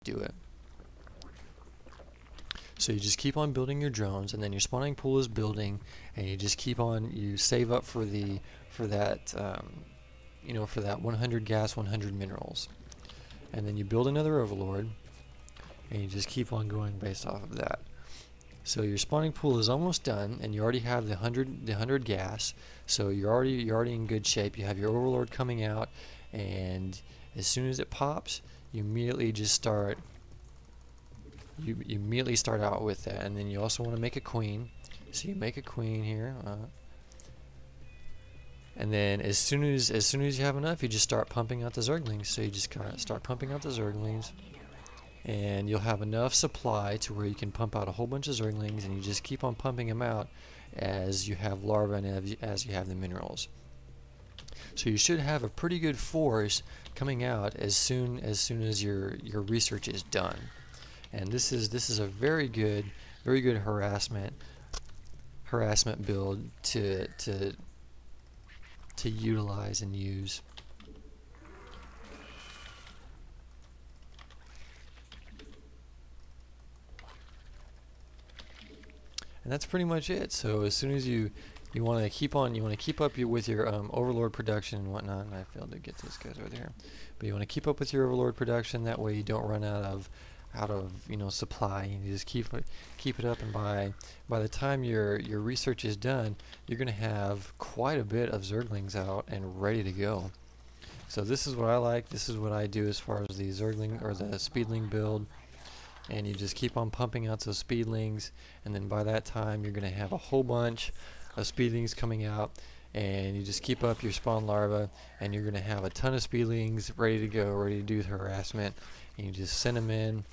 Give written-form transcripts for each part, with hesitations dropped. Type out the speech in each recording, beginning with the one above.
do it. So you just keep on building your drones, and then your spawning pool is building, and you just keep on, you save up for that you know, for that 100 gas, 100 minerals, and then you build another overlord, and you just keep on going based off of that. So your spawning pool is almost done, and you already have the 100 gas, so you're already in good shape. You have your overlord coming out, and as soon as it pops, you immediately just start. You immediately start out with that, and then you also want to make a queen. So you make a queen here, and then as soon as you have enough, you just start pumping out the Zerglings. So you just kind of start pumping out the Zerglings, and you'll have enough supply to where you can pump out a whole bunch of Zerglings, and you just keep on pumping them out as you have larvae and as you have the minerals. So you should have a pretty good force coming out as soon as your research is done. And this is a very good harassment build to utilize and use. And that's pretty much it. So as soon as you want to keep up with your overlord production and whatnot. And I failed to get those guys over there, but you want to keep up with your overlord production. That way you don't run out of supply. You just keep it up, and by the time your research is done, you're going to have quite a bit of Zerglings out and ready to go. So this is what I like. This is what I do as far as the Zergling or the Speedling build. And you just keep on pumping out those Speedlings, and then by that time you're going to have a whole bunch of Speedlings coming out, and you just keep up your spawn larvae, and you're going to have a ton of Speedlings ready to go, ready to do the harassment, and you just send them in.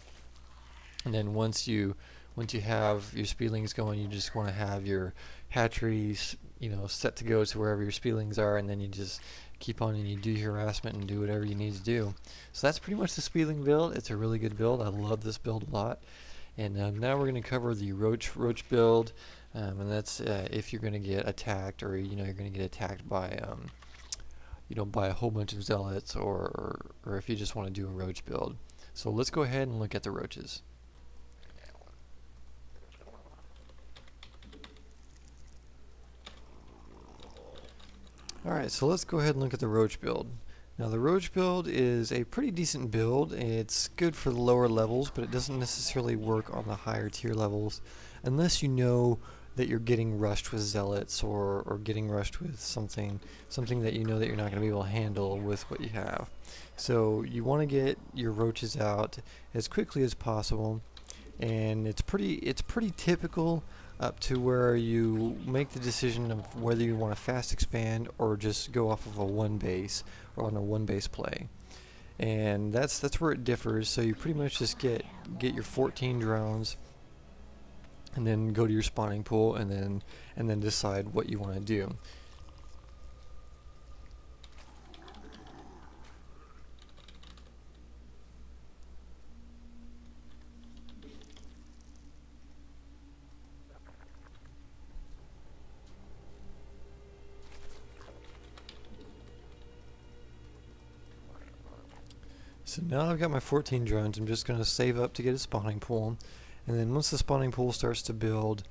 And then once you have your Speedlings going, you just want to have your hatcheries, set to go to wherever your Speedlings are, and then you just keep on and you do your harassment and do whatever you need to do. So that's pretty much the Speedling build. It's a really good build. I love this build a lot. And now we're going to cover the roach build, and that's if you're going to get attacked, or you're going to get attacked by by a whole bunch of zealots, or if you just want to do a roach build. So let's go ahead and look at the roaches. Alright, so let's go ahead and look at the roach build. Now the roach build is a pretty decent build. It's good for the lower levels, but it doesn't necessarily work on the higher tier levels unless you know that you're getting rushed with zealots, or getting rushed with something that you know that you're not going to be able to handle with what you have. So you want to get your roaches out as quickly as possible, and it's pretty typical up to where you make the decision of whether you want to fast expand or just go off of a one base, or on a one base play. And that's where it differs. So you pretty much just get your 14 drones, and then go to your spawning pool, and then decide what you want to do. So now that I've got my 14 drones, I'm just going to save up to get a spawning pool, and then once the spawning pool starts to build,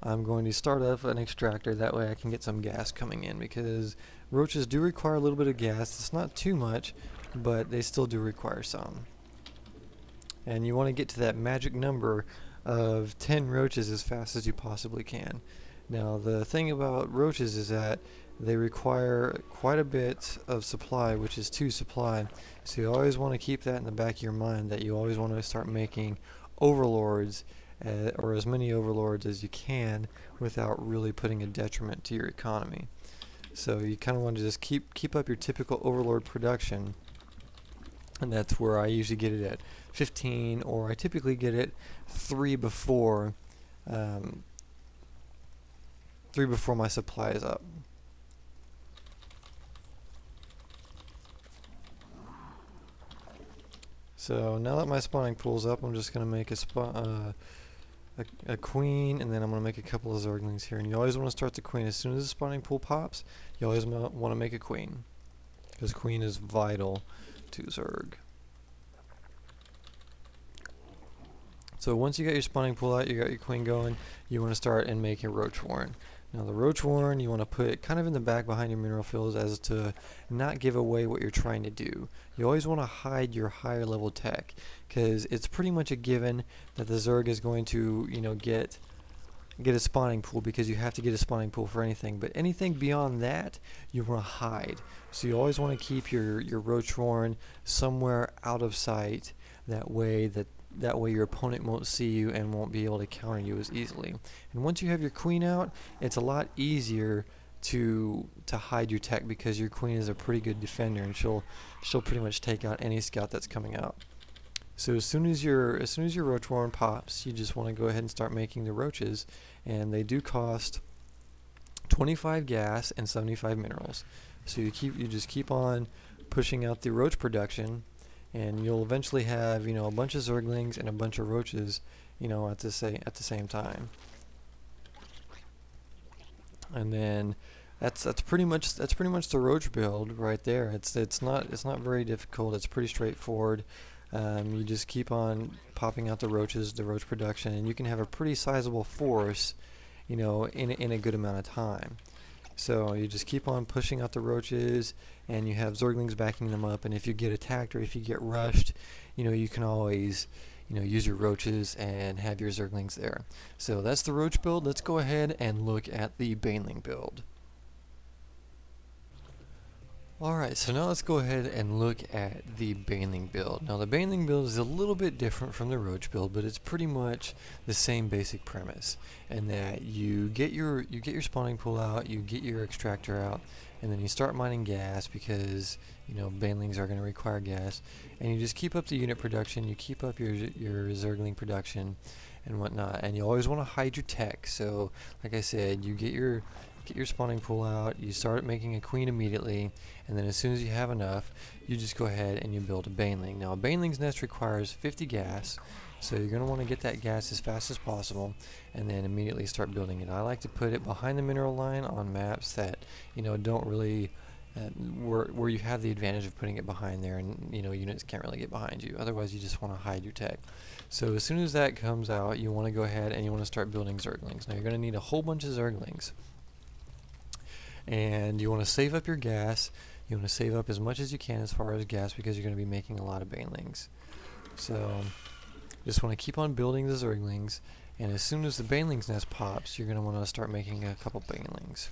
I'm going to start up an extractor. That way I can get some gas coming in, because roaches do require a little bit of gas. It's not too much, but they still do require some. And you want to get to that magic number of 10 roaches as fast as you possibly can. Now the thing about roaches is that they require quite a bit of supply, which is 2 supply. So you always want to keep that in the back of your mind, that you always want to start making overlords, or as many overlords as you can, without really putting a detriment to your economy. So you kind of want to just keep up your typical overlord production, and that's where I usually get it at 15, or I typically get it 3 before my supply is up. So now that my spawning pool's up, I'm just going to make a queen, and then I'm going to make a couple of Zerglings here. And you always want to start the queen as soon as the spawning pool pops. You always want to make a queen, because queen is vital to Zerg. So once you got your spawning pool out, you got your queen going, you want to start and make your roach warren. Now the roach warren you want to put kind of in the back behind your mineral fields as to not give away what you're trying to do. You always want to hide your higher level tech, because it's pretty much a given that the Zerg is going to, you know, get a spawning pool, because you have to get a spawning pool for anything. But anything beyond that, you want to hide. So you always want to keep your roach warren somewhere out of sight. That way your opponent won't see you and won't be able to counter you as easily. And once you have your queen out, it's a lot easier to hide your tech, because your queen is a pretty good defender, and she'll pretty much take out any scout that's coming out. So as soon as your roach warren pops, you just want to go ahead and start making the roaches, and they do cost 25 gas and 75 minerals. So you just keep on pushing out the roach production, and you'll eventually have, you know, a bunch of zerglings and a bunch of roaches, you know, at the same time. And then that's pretty much the roach build right there. It's not very difficult. It's pretty straightforward. You just keep on popping out the roaches, the roach production, and you can have a pretty sizable force, you know, in a good amount of time. So you just keep on pushing out the roaches, and you have zerglings backing them up. And if you get attacked or if you get rushed, you know, you can always, you know, use your roaches and have your zerglings there. So that's the roach build. Let's go ahead and look at the baneling build. Alright, so now let's go ahead and look at the baneling build. Now the baneling build is a little bit different from the roach build, but it's pretty much the same basic premise, and that you get your spawning pool out, you get your extractor out, and then you start mining gas, because, you know, banelings are going to require gas, and you just keep up the unit production, you keep up your zergling production and whatnot, and you always want to hide your tech. So like I said, you get your spawning pool out, you start making a queen immediately, and then as soon as you have enough, you just go ahead and you build a baneling. Now a baneling's nest requires 50 gas, so you're going to want to get that gas as fast as possible and then immediately start building it. I like to put it behind the mineral line on maps that, you know, don't really where you have the advantage of putting it behind there, and, you know, units can't really get behind you. Otherwise you just want to hide your tech. So as soon as that comes out, you want to go ahead and you want to start building zerglings. Now you're going to need a whole bunch of zerglings, and you want to save up your gas. You want to save up as much as you can as far as gas, because you're going to be making a lot of banelings. So just want to keep on building the zerglings, and as soon as the baneling's nest pops, you're going to want to start making a couple banelings.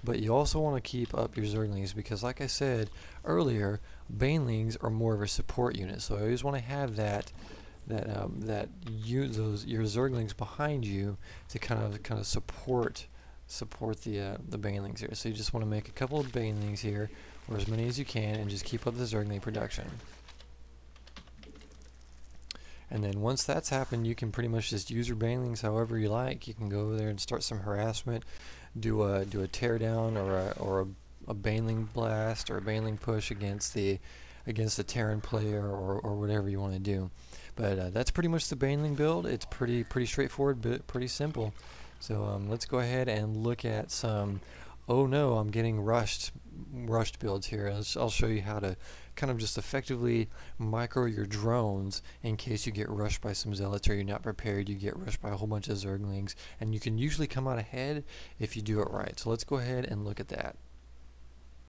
But you also want to keep up your zerglings, because like I said earlier, banelings are more of a support unit. So I always want to have your zerglings behind you to kind of support the banelings here. So you just want to make a couple of banelings here, or as many as you can, and just keep up the zergling production. And then once that's happened, you can pretty much just use your banelings however you like. You can go over there and start some harassment, do a teardown, or a baneling blast, or a baneling push against the Terran player, or whatever you want to do. But that's pretty much the baneling build. It's pretty straightforward, but pretty simple. So let's go ahead and look at some, oh no, I'm getting rushed builds here. I'll show you how to kind of just effectively micro your drones in case you get rushed by some zealots, or you're not prepared, you get rushed by a whole bunch of zerglings, and you can usually come out ahead if you do it right. So let's go ahead and look at that.